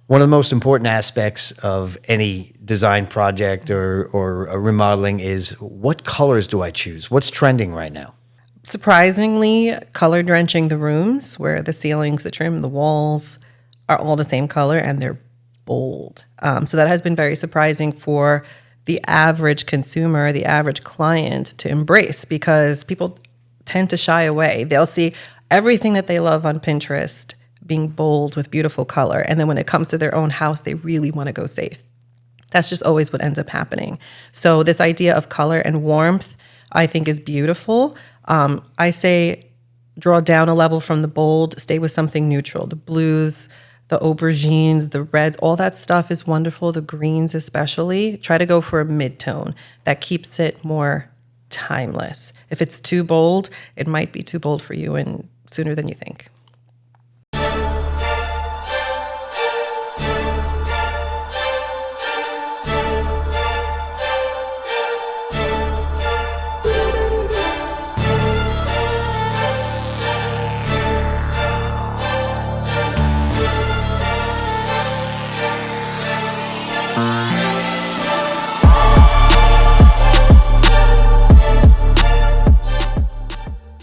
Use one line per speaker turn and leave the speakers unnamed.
One of the most important aspects of any design project or a remodeling is what colors do I choose? What's trending right now?
Surprisingly, color drenching the rooms where the ceilings, the trim, the walls are all the same color and they're bold. So that has been very surprising for the average consumer, the average client to embrace because people tend to shy away. They'll see everything that they love on Pinterest being bold with beautiful color. And then when it comes to their own house, they really want to go safe. That's just always what ends up happening. So this idea of color and warmth, I think, is beautiful. I say draw down a level from the bold, stay with something neutral. The blues, the aubergines, the reds, all that stuff is wonderful. The greens especially. Try to go for a midtone that keeps it more timeless. If it's too bold, it might be too bold for you and sooner than you think.